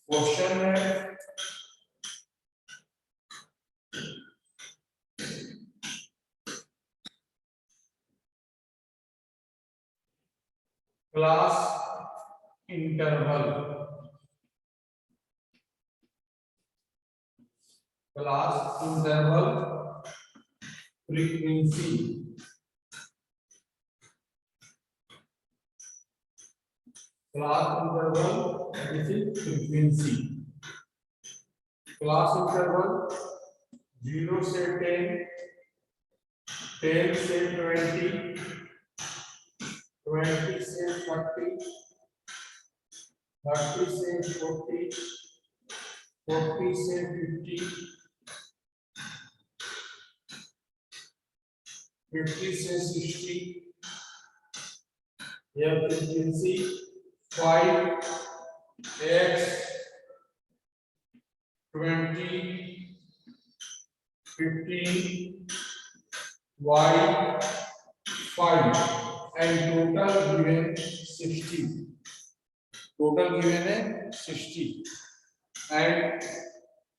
Question है class interval frequency class interval 0 से 10, 10 से 20, 20 से 30, 30 से 40, 40 से 50, 50 से 60, यह frequency 5x 20 15 y 5 and total given 60. Total given है 60 and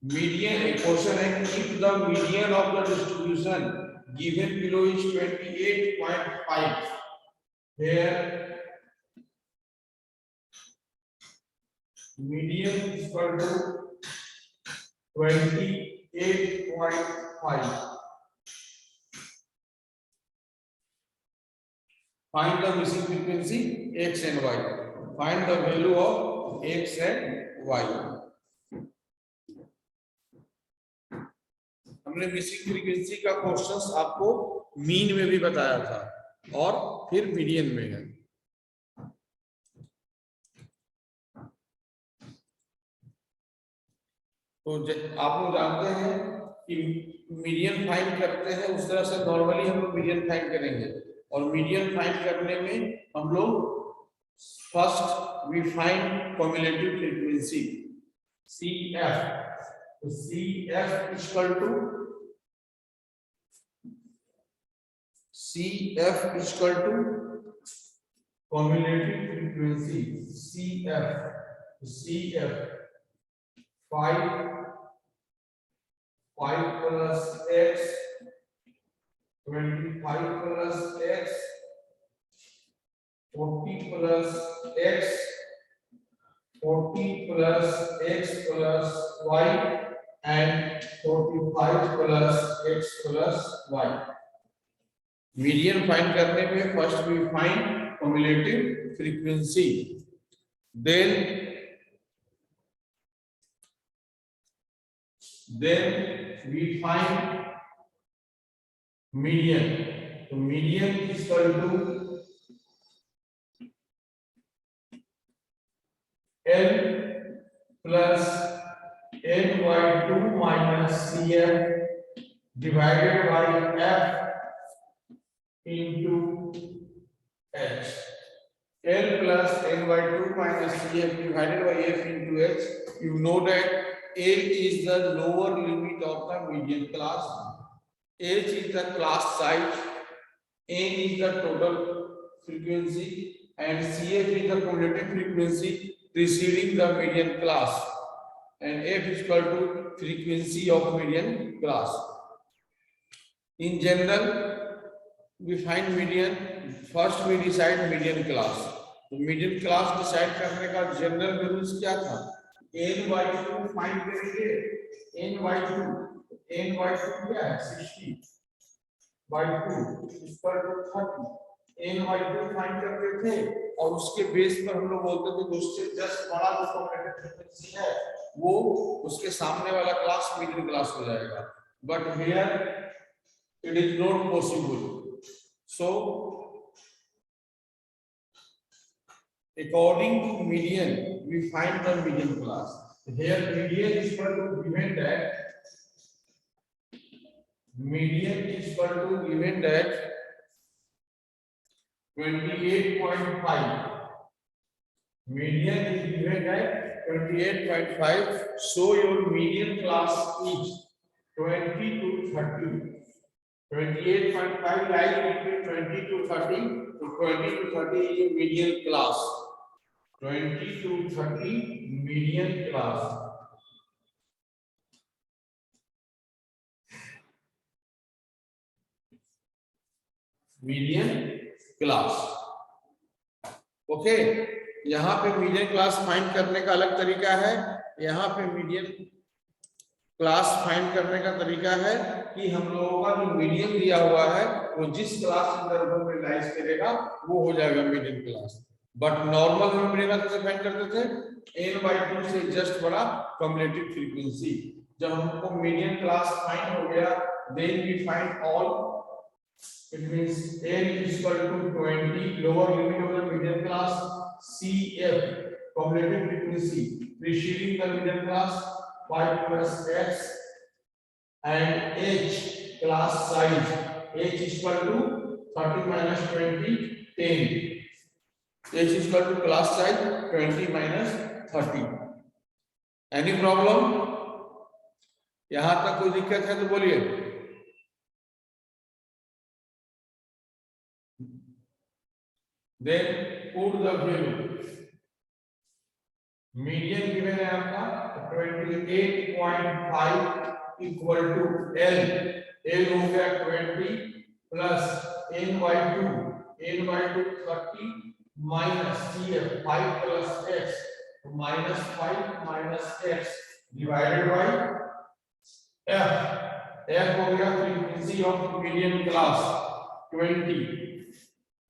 median equation है if the median of the distribution given below is 28.5 here median is equal to 28.5. Find the missing frequency x and y. Find the value of x and y. हमने missing frequency का questions आपको mean में भी बताया था और फिर median में है। तो आप लोग जानते हैं कि मीडियन फाइंड करते हैं उस तरह से नॉर्मली हम लोग मीडियन फाइंड करेंगे और मीडियन फाइंड करने में हम लोग first we find cumulative frequency CF। तो CF equal to cumulative frequency CF 5 plus x 25 plus x 40 plus x 40 plus x plus y and 45 plus x plus y। Median find करने में first we find cumulative frequency then we find median। तो median is equal to L plus N/2 minus CF divided by F into H। L plus N/2 minus CF divided by F into H. You know that L is the lower limit of the median class, H is the class size, N is the total frequency, and CF is the cumulative frequency preceding the median class, and F is equal to frequency of median class. In general, we find median. First, we decide median class. तो median class decide करने का general rules क्या था? N/2 find करेंगे। N/2 क्या है 60/2 equal to 30। N/2 find करते थे और उसके बेस पर हम लोग बोलते थे कि उससे जस्ट बड़ा जो कम्युलेटिव फ्रीक्वेंसी है वो उसके सामने वाला क्लास मीडियन क्लास हो जाएगा, but here it is not possible. So according to median we find the median class। Here median is equal to given that median is equal to given that 28.5 median is given at 28.5, so your median class is 20 to 30। 28.5 lies between 20 to 30, so 20 to 30 is your median class। 20 to 30 median class. Median class. Okay, यहाँ पे median class find करने का अलग तरीका है, यहाँ पे median class find करने का तरीका है कि हम लोगों का जो मीडियन दिया हुआ है वो जिस क्लास इंटरवल में लाइज करेगा वो हो जाएगा मीडियन क्लास। बट नॉर्मल हम मीडियन कैसे फाइंड करते थे, n/2 से जस्ट बड़ा कम्युलेटिव फ्रीक्वेंसी। जब हमको मीडियन क्लास फाइंड हो गया, then we find all, it means n is equal to 20, lower limit of the median class, cf cumulative frequency preceding the median class, y plus x, and h class size, h is equal to 30 minus 20, 10, h is equal to class size 20 minus 30. Any problem? यहां तक कोई दिक्कत है तो बोलिए। Then put the value. Median given है आपका 28.5 equal to L. L हो गया 20 plus n/2, n/2 30 minus CF 5 plus x, minus 5 minus x divided by F. F हो गया frequency of median class 20.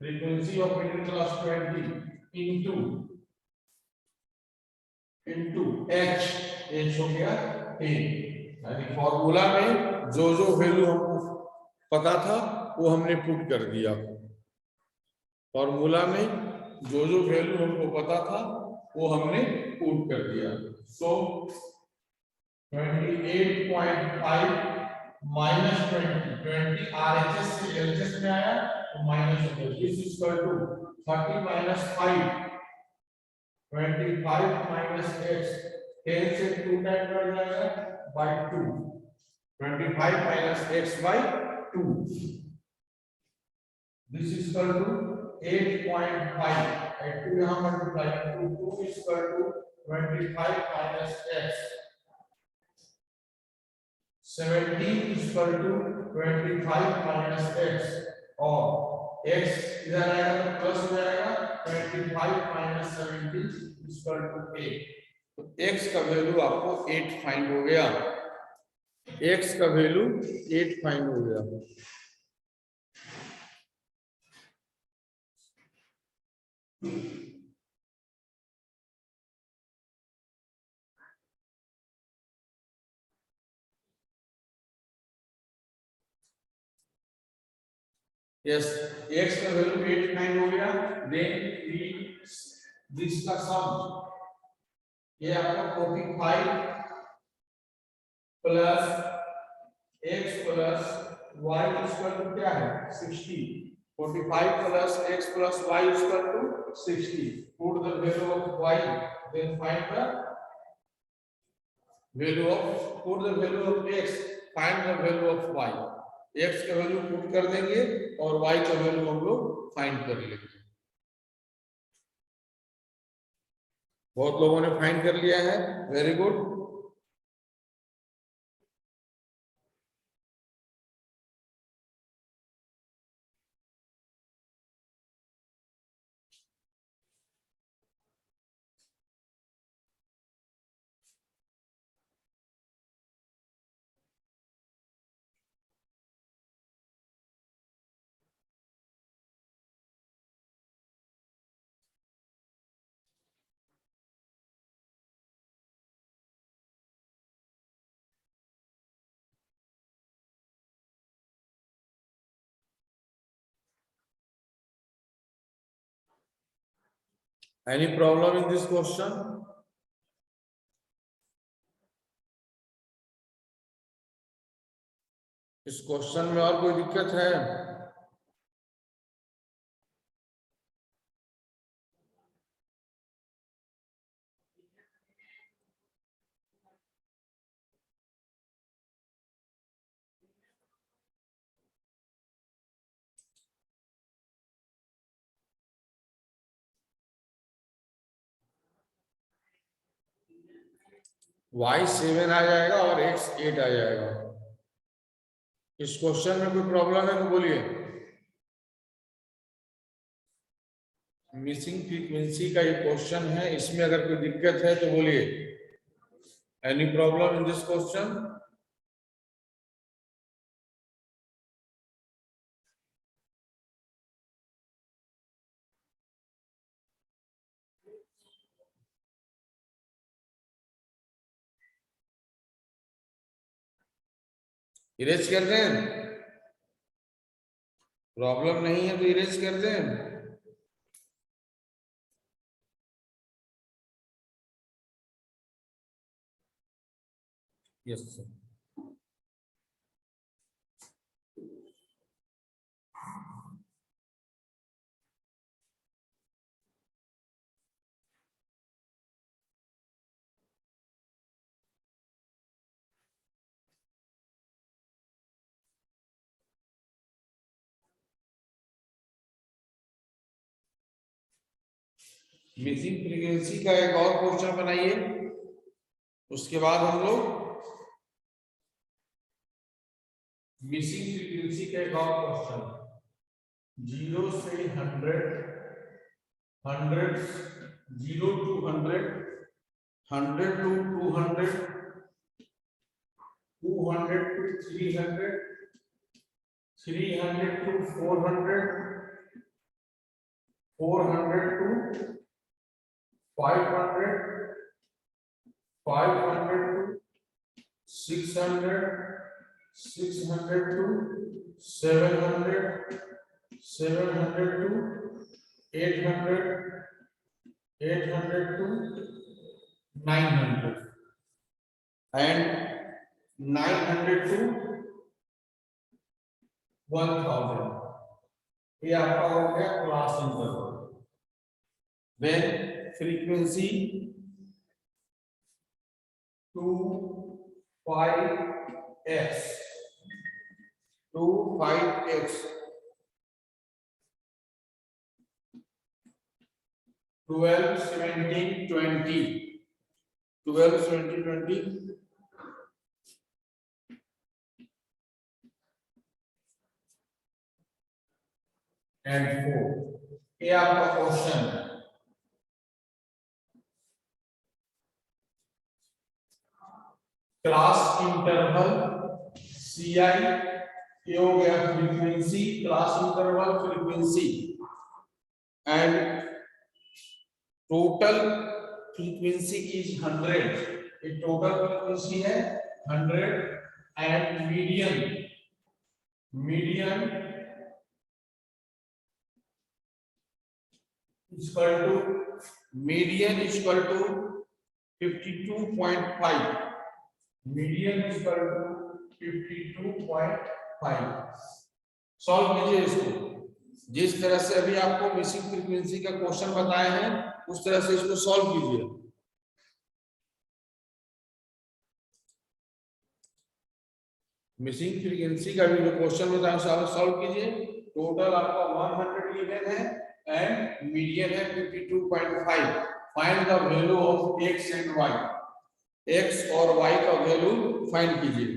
Frequency of middle class 20 into h, h हो गया 10। यानी formula में जो जो वैल्यू हमको पता था वो हमने पुट कर दिया। फॉर्मूला में जो जो वैल्यू हमको पता था वो हमने पुट कर दिया। सो 28.5 minus 20 RHS से LHS में आया तो माइनस हो गया। This is equal to 30 minus 5, 25 minus x, 10 से 2 टाइम बढ़ जाएगा by 2, 25 minus x by 2, this is equal to 8.5, and 2 यहाँ मल्टीप्लाई तो 2 is equal to 25 minus x, 17 is equal to 25 minus x, और x इधर आएगा तो प्लस हो जाएगा 25 minus 17 is equal to 8। तो x का वैल्यू आपको 8 फाइंड हो गया, x का वैल्यू 8 फाइंड हो गया। यस, x का वैल्यू 8 फाइंड हो गया। देन दिस का सम, ये आपका 45 plus x plus y equal to क्या है 60। 45 plus x plus y equal to 60। Put the value of y, then find the value of, put the value of x, find the value of y। x का value put कर देंगे और y का value हम लोग find कर लेंगे। बहुत लोगों ने फाइंड कर लिया है, very good. Any problem in this question? इस क्वेश्चन में और कोई दिक्कत है? y 7 आ जाएगा और x 8 आ जाएगा। इस क्वेश्चन में कोई प्रॉब्लम है तो बोलिए। मिसिंग फ्रीक्वेंसी का ये क्वेश्चन है, इसमें अगर कोई दिक्कत है तो बोलिए। Any problem in this question? Erase कर दें? प्रॉब्लम नहीं है तो इरेज कर दें। Yes sir. मिसिंग फ्रीक्वेंसी का एक और क्वेश्चन बनाइए, उसके बाद हम लोग मिसिंग फ्रीक्वेंसी का एक और क्वेश्चन, 0 से 100, 100, 0 to 100, 100 to 200, 200 to 300, 300 to 400, 400 to 500, 500 to 600, 600 to 700, 700 to 800, 800 to 900, and 900 to 1000. ये आपका हो गया class interval. When frequency 5x, 5x, 12, 17, 20, 12, 17, 20, and 4. ये आपका क्वेश्चन है। क्लास इंटरवल CI, ये हो गया frequency, class interval frequency, and total frequency is 100। ये टोटल फ्रीक्वेंसी है 100, and median equal to 52.5, median equal to 52.5। Solve कीजिए इसको, जिस तरह से अभी आपको मिसिंग फ्रीक्वेंसी का क्वेश्चन बताए हैं उस तरह से इसको सॉल्व कीजिए। मिसिंग फ्रीक्वेंसी का भी जो क्वेश्चन बताया उसे सॉल्व कीजिए। टोटल आपका 111 है एंड मीडियन है 52.5। Find the value of x and y, x और y का वैल्यू फाइंड कीजिए।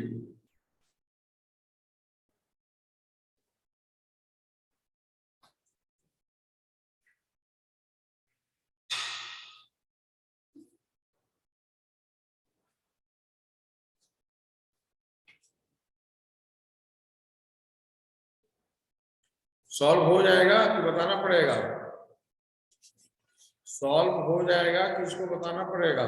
सॉल्व हो जाएगा कि बताना पड़ेगा? सॉल्व हो जाएगा कि इसको बताना पड़ेगा?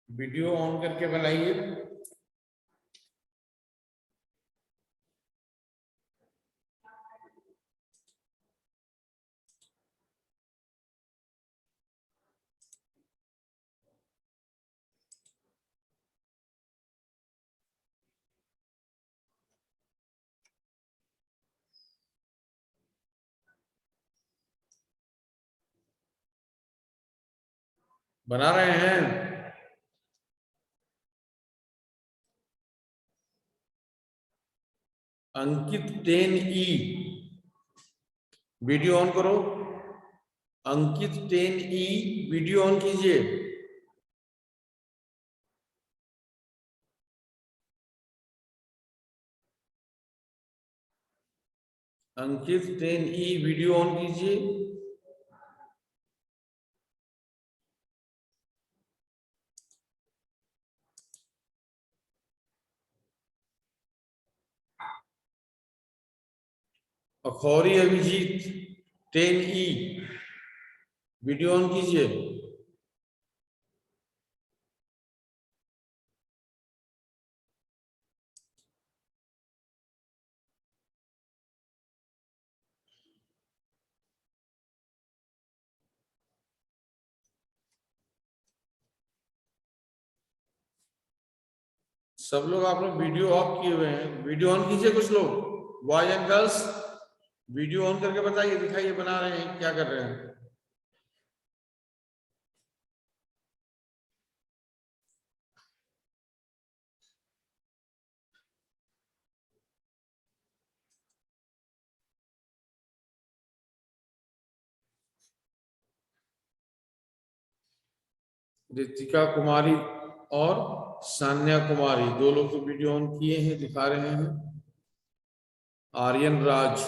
वीडियो ऑन करके बनाइए। बना रहे हैं। अंकित 10E, वीडियो ऑन करो। अंकित 10E, वीडियो ऑन कीजिए। अंकित 10E, वीडियो ऑन कीजिए। Akhouri Abhijit 10E, video on कीजिए। सब लोग आप लोग वीडियो ऑफ किए हुए हैं, वीडियो ऑन कीजिए। कुछ लोग boys and girls video on करके बताइए, दिखाइए बना रहे हैं क्या कर रहे हैं। रितिका कुमारी और सान्या कुमारी, दो लोग तो वीडियो ऑन किए हैं, दिखा रहे हैं। Aryan Raj,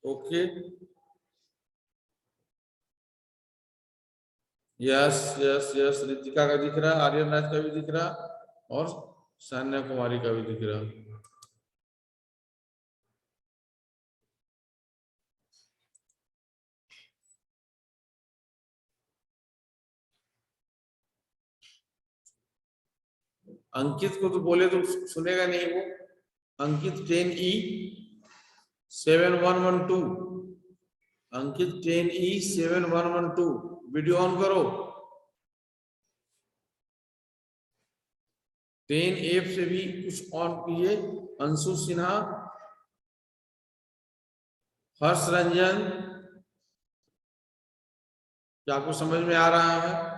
okay, yes yes yes, Ritika का दिख रहा, आर्यन राज का भी दिख रहा और सान्या कुमारी का भी दिख रहा। अंकित को तो बोले तो सुनेगा नहीं वो। अंकित 10E 7112, Ankit 10E 7112, video on करो। 10F से भी कुछ ऑन कीजिए। अंशु सिन्हा, हर्ष रंजन, क्या आपको समझ में आ रहा है?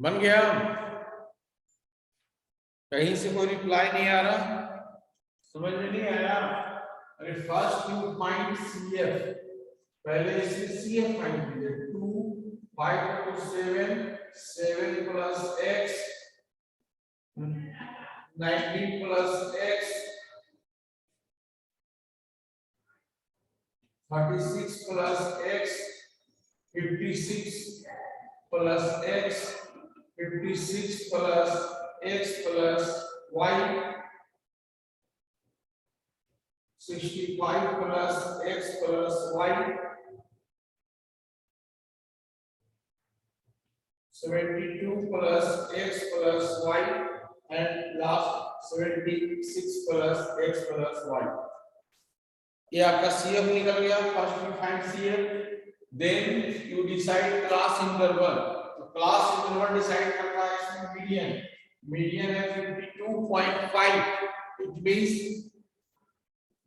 बन गया? कहीं से कोई रिप्लाई नहीं आ रहा, समझ में नहीं आया? अरे फर्स्ट यू फाइंड CF, पहले इसे CF फाइंड कीजिए। 2 5 to 7, 7 plus x, 19 plus x, 36 plus x, 56 plus x, 56 plus x plus y, 65 plus x plus y, 72 plus x plus y, and last 76 plus x plus y. ये आपका CF निकल गया। First you find CF, then you decide class interval. तो class interval decide करना है इसमें median. Median है 52.5, it means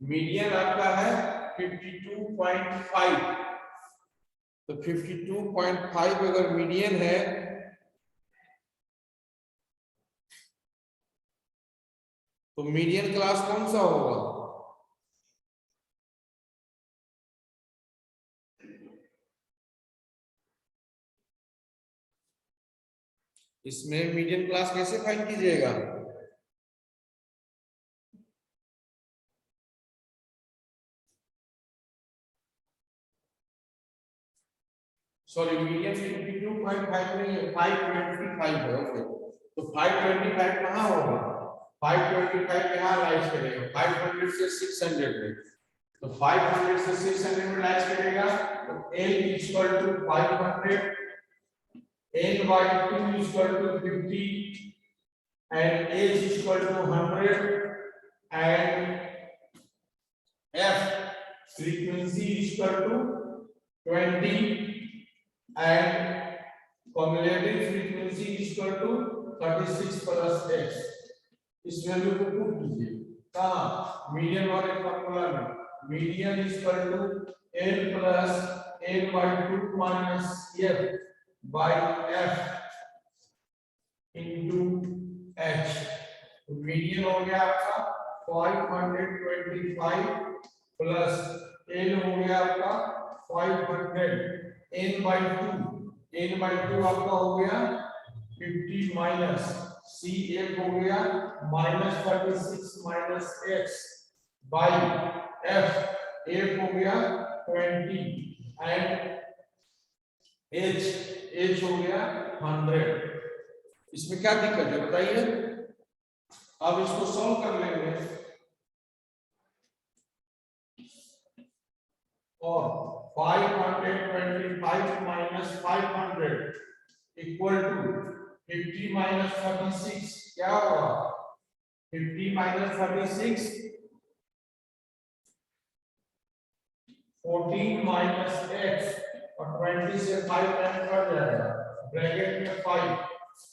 median आपका है 52.5। तो 52.5 अगर मीडियन है तो मीडियन क्लास कौन सा होगा? इसमें मीडियन क्लास कैसे फाइंड कीजिएगा? सॉरी, मीडियन 52.5 नहीं है, 525 है। ओके, तो 525 कहाँ होगा? 525 यहाँ लाइज करेगा 500 से 600 में। तो 500 से 600 में लाइज करेगा तो L equal to 500 n by 2 is equal to 50 and h is equal to 100 and f frequency is equal to 20 and cumulative frequency is equal to 36 plus x। इस वैल्यू को पुट कीजिए कहां मीडियन वाले formula में। Median is equal to n plus n by 2 minus f by f into h। Median हो गया आपका 525 plus n हो गया आपका 500 n by 2 आपका हो गया 50 माइनस c एक हो गया minus 36 minus x by f एक हो गया 20 एंड h हो गया 100। इसमें क्या दिक्कत है बताइए। अब इसको सॉल्व कर लेंगे और 525 माइनस 500 इक्वल टू 50 माइनस 36 क्या होगा 50 माइनस 36 14 माइनस x और 20 से 5 कैंसिल कर जाएगा ब्रैकेट में 5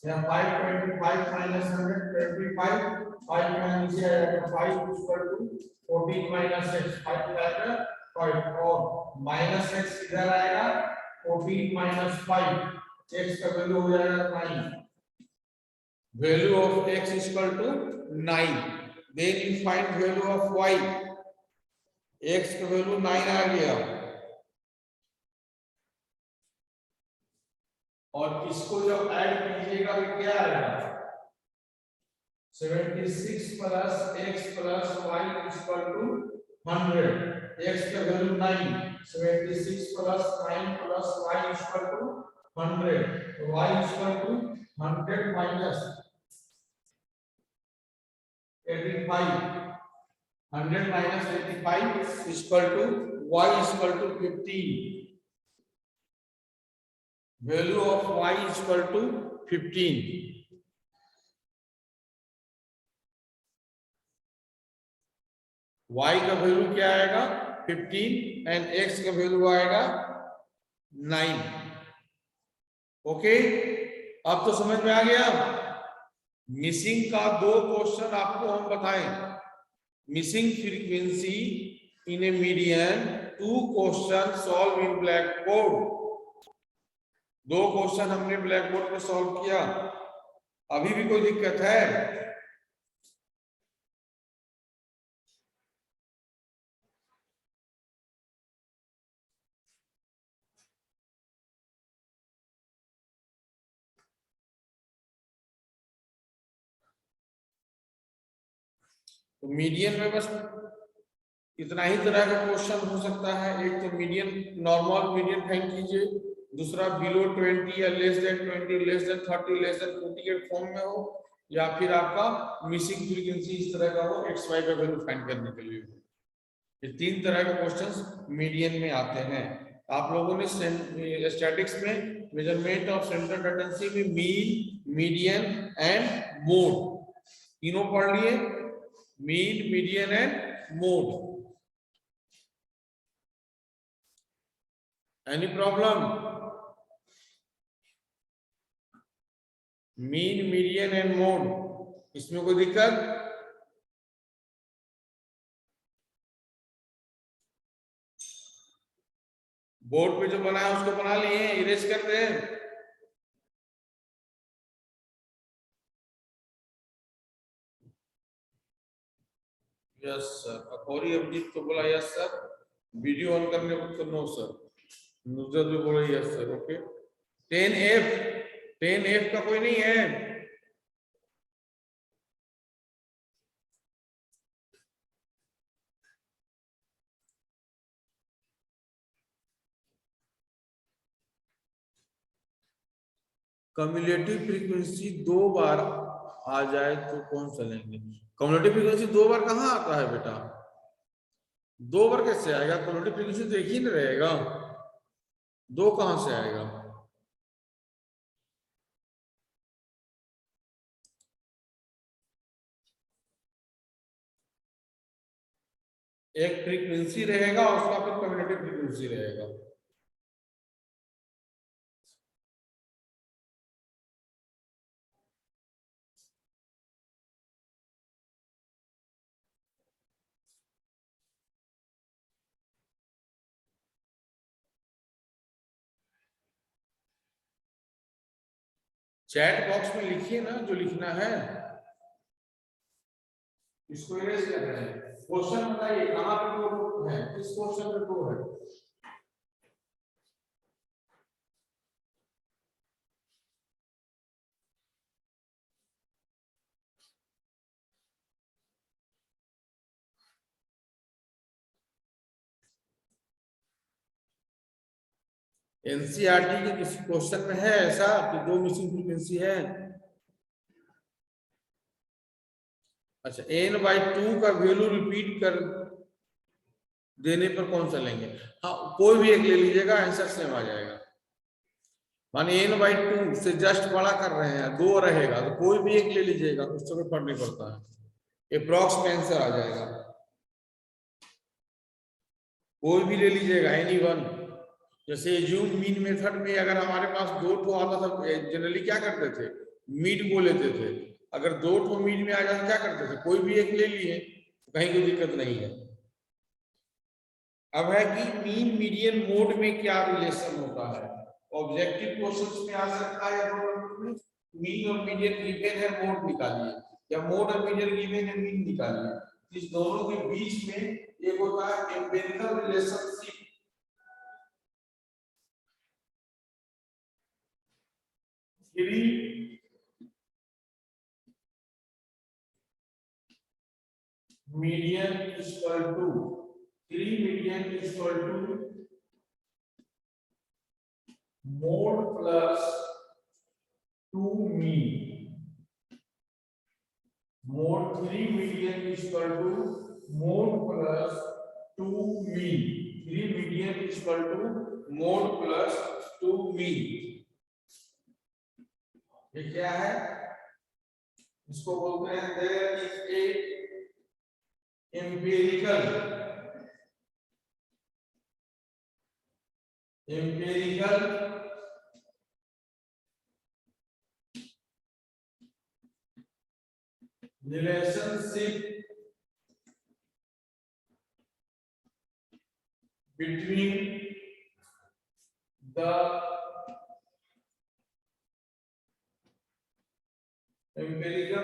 या 525 माइनस 125 5 में नीचे आएगा 5 इक्वल टू 14 माइनस x 5 आएगा 5 और माइनस x इधर आएगा 14 माइनस 5 x का वैल्यू हो जाएगा 9। Value of x is equal to 9। then you find value of y। x का वैल्यू 9 आ गया और इसको जब ऐड कीजिएगा तो क्या आएगा 76 plus x plus y is equal to 100। x का value 9 76 plus 9 plus y is equal to 100 तो y is equal to 100 minus 85 100 minus 85 is equal to y is equal to 15। value of y is equal to 15। y का value क्या आएगा 15 and x का value आएगा 9। Okay अब तो समझ में आ गया। मिसिंग का 2 क्वेश्चन आपको हम बताएं। Missing frequency in A median 2 question solve in black board. 2 question हमने ब्लैक बोर्ड पे सॉल्व किया। अभी भी कोई दिक्कत है तो मीडियन में बस इतना ही तरह का क्वेश्चन हो सकता है। एक तो मीडियन नॉर्मल मीडियन फाइंड कीजिए, दूसरा बिलो 20 या less than 20 less than 30 less than 40 के फॉर्म में हो, या फिर आपका मिसिंग फ्रीक्वेंसी इस तरह का हो एक्स वाई का वैल्यू फाइंड करने के लिए। ये 3 तरह के क्वेश्चंस मीडियन में आते हैं। आप लोगों ने स्टैटिक्स में मेजरमेंट ऑफ सेंट्रल टेंडेंसी में मीन मीडियन एंड मोड तीनों पढ़ लिए। Mean median and mode. Any problem? Mean median and mode इसमें कोई दिक्कत? बोर्ड पे जो बनाया उसको बना लिए, इरेज कर दे। Yes sir. अखौरी अभिजीत तो बोला यस सर। वीडियो ऑन करने को तो नो सर। नुजरत भी बोला यस सर। ओके 10F का कोई नहीं है? कम्युलेटिव फ्रीक्वेंसी 2 बार आ जाए तो कौन सा लेंगे? कम्युलेटिव फ्रीक्वेंसी 2 बार कहाँ आता है बेटा? 2 बार कैसे आएगा? कम्युलेटिव फ्रीक्वेंसी तो एक ही नहीं रहेगा, 2 कहां से आएगा? एक फ्रीक्वेंसी रहेगा और उसका फिर कम्युलेटिव फ्रीक्वेंसी रहेगा। चैट बॉक्स में लिखिए ना जो लिखना है, इसको इरेज कर रहे हैं। क्वेश्चन बताइए कहां पे दो है, किस क्वेश्चन में दो है? एनसीईआरटी के किसी क्वेश्चन में है ऐसा कि दो मिसिंग फ्रीक्वेंसी है? अच्छा, n/2 का वैल्यू रिपीट कर देने पर कौन सा लेंगे? हाँ, कोई भी एक ले लीजिएगा, आंसर सेम आ जाएगा। माने n/2 से जस्ट बड़ा कर रहे हैं, 2 रहेगा तो कोई भी एक ले लीजिएगा, उससे कोई फर्क नहीं पड़ता है, अप्रॉक्स में आंसर आ जाएगा। कोई भी ले लीजिएगा, एनी वन। जैसे जूम मीन मेथड में अगर हमारे पास 2 ठो आता था, जनरली क्या करते थे, मीन को लेते थे। अगर 2 ठो मीन में आ जाए क्या करते थे, कोई भी एक ले लिए, कहीं कोई दिक्कत नहीं है। अब है कि मीन मीडियन मोड में क्या रिलेशन होता है। ऑब्जेक्टिव क्वेश्चंस में आ सकता है, या मीन और मीडियन गिवन है, मोड निकालिए, या मोड और मीडियन गिवन है, मीन निकालिए। इस दोनों के बीच में एक होता है empirical relationship. median is equal to 3 median is equal to mode plus 2 mean. Mode 3 median is equal to mode plus 2 mean. 3 median is equal to mode plus 2 mean. ये क्या है? इसको बोलते हैं there is a empirical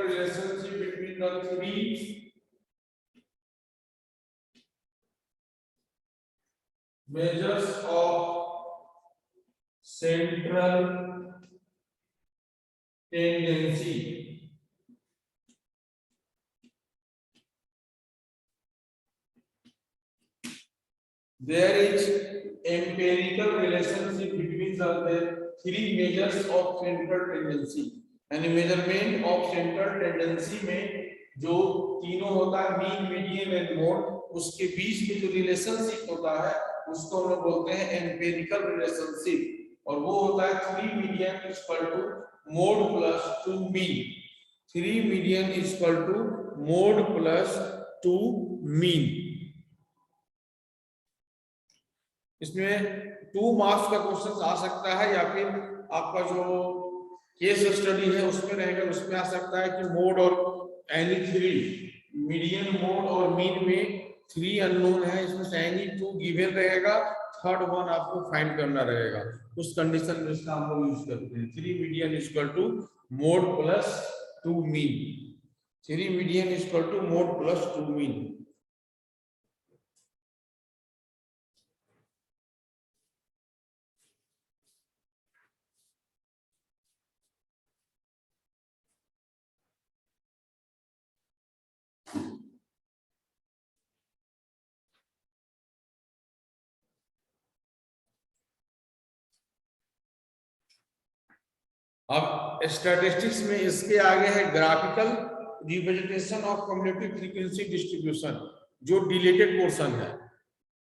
relationship between the three measures of central tendency. There is empirical relationship between the three measures of central tendency. यानी measurement of central tendency में जो तीनों होता है, मीन, मीडियन एंड मोड, उसके बीच में जो relationship होता है उसको हम लोग बोलते हैं एम्पिरिकल रिलेशनशिप। और वो होता है 3 median is equal to mode plus 2 mean. 3 median is equal to mode plus 2 mean. इसमें 2 मार्क्स का क्वेश्चन आ सकता है, या फिर आपका जो केस स्टडी है उसमें रहेगा, उसमें आ सकता है कि मोड और एनी 3 मीडियन, मोड और मीन में 3 अननोन है, इसमें से एनी 2 गिवन रहेगा, थर्ड वन आपको फाइंड करना रहेगा। उस कंडीशन में इसका हम लोग यूज करते हैं 3 median is equal to mode plus 2 mean. 3 median is equal to mode plus 2 mean. अब स्टैटिस्टिक्स में इसके आगे है graphical representation of cumulative frequency distribution, जो डिलेटेड पोर्शन है।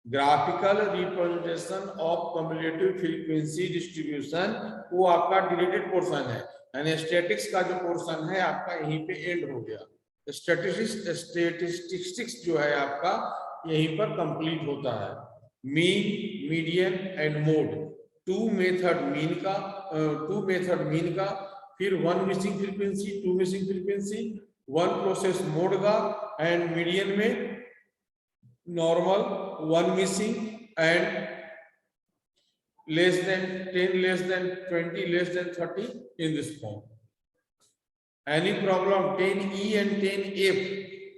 Graphical representation of cumulative frequency distribution वो आपका डिलेटेड पोर्शन है, यानी स्टैटिस्टिक्स का जो पोर्शन है आपका यहीं पे एंड हो गया। स्टैटिस्टिक्स जो है आपका यहीं पर कंप्लीट होता है। Mean, median and mode, two method mean का, फिर one missing frequency, two missing frequency, one process mode का, एंड मीडियन में normal, one missing and less than 10, less than 20, less than 30 in this form. Any problem 10E and 10F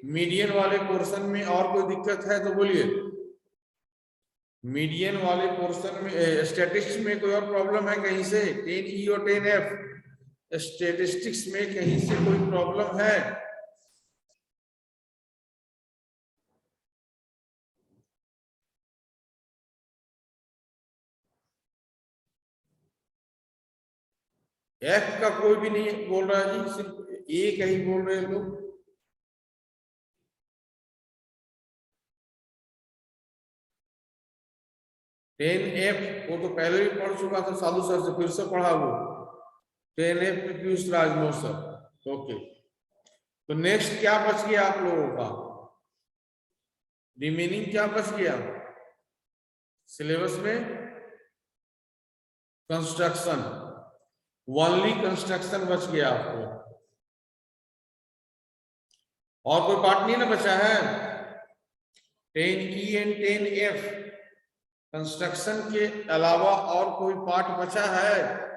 median वाले portion में और कोई दिक्कत है तो बोलिए। मीडियन वाले पोर्शन में स्टैटिस्टिक्स में कोई और प्रॉब्लम है कहीं से? 10E और 10F स्टैटिस्टिक्स में कहीं से कोई प्रॉब्लम है? एफ का कोई भी नहीं बोल रहा है जी, सिर्फ ए कहीं बोल रहे हैं लोग। टेन एफ वो तो पहले भी पढ़ चुका था साधु सर से, फिर से पढ़ा वो 10F में पीयूष राज नो सर। ओके, तो नेक्स्ट क्या बच गया आप लोगों का? रिमेनिंग क्या बच गया सिलेबस में? कंस्ट्रक्शन, ओनली कंस्ट्रक्शन बच गया आपको, और कोई पार्ट नहीं ना बचा है? 10E एंड 10F कंस्ट्रक्शन के अलावा और कोई पार्ट बचा है?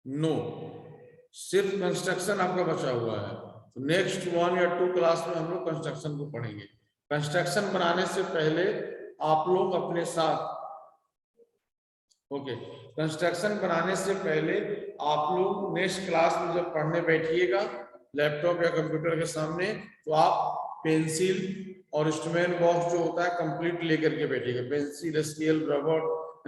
नो, सिर्फ कंस्ट्रक्शन आपका बचा हुआ है। तो नेक्स्ट 1 या 2 क्लास में हम लोग कंस्ट्रक्शन को पढ़ेंगे। कंस्ट्रक्शन बनाने से पहले आप लोग अपने साथ, ओके, कंस्ट्रक्शन बनाने से पहले आप लोग नेक्स्ट क्लास में जब पढ़ने बैठिएगा लैपटॉप या कंप्यूटर के सामने, तो आप पेंसिल और इंस्ट्रूमेंट बॉक्स जो होता है कंप्लीट लेकर के बैठिएगा। Pencil, scale, rubber,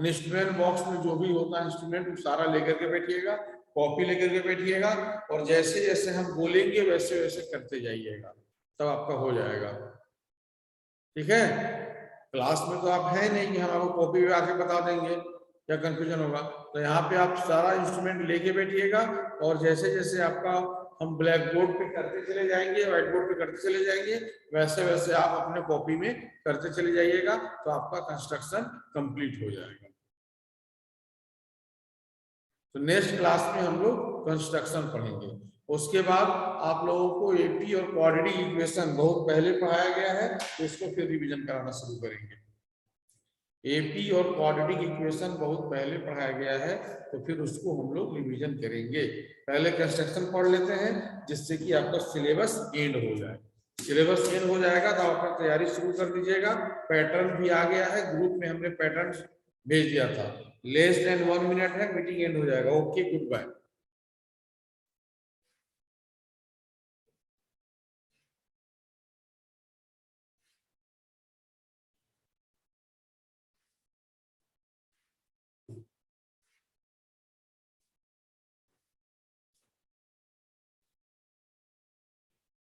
instrument box में जो भी होता है इंस्ट्रूमेंट, वो सारा लेकर के बैठिएगा, कॉपी लेकर के बैठिएगा, और जैसे जैसे हम बोलेंगे वैसे वैसे करते जाइएगा, तब आपका हो जाएगा। ठीक है? क्लास में तो आप है नहीं कि हम आपको कॉपी में आके बता देंगे, क्या कंफ्यूजन होगा। तो यहाँ पे आप सारा इंस्ट्रूमेंट लेके बैठिएगा, और जैसे जैसे आपका हम ब्लैक बोर्ड पे करते चले जाएंगे, व्हाइट बोर्ड पे करते चले जाएंगे, वैसे वैसे आप अपने कॉपी में करते चले जाइएगा, तो आपका कंस्ट्रक्शन कंप्लीट हो जाएगा। तो नेक्स्ट क्लास में हम लोग कंस्ट्रक्शन पढ़ेंगे। उसके बाद आप लोगों को एपी और क्वाड्रेटिक इक्वेशन बहुत पहले पढ़ाया गया है, तो इसको फिर रिवीजन कराना शुरू करेंगे। एपी और क्वाड्रेटिक इक्वेशन बहुत पहले पढ़ाया गया है, तो फिर उसको हम लोग रिवीजन करेंगे। पहले कंस्ट्रक्शन पढ़ लेते हैं, जिससे कि आपका सिलेबस एंड हो जाए। सिलेबस एंड हो जाएगा तो आप अपना तैयारी शुरू कर दीजिएगा। पैटर्न भी आ गया है, ग्रुप में हमने पैटर्न भेज दिया था। लेस देन 1 मिनट है, मीटिंग एंड हो जाएगा। Okay, good bye.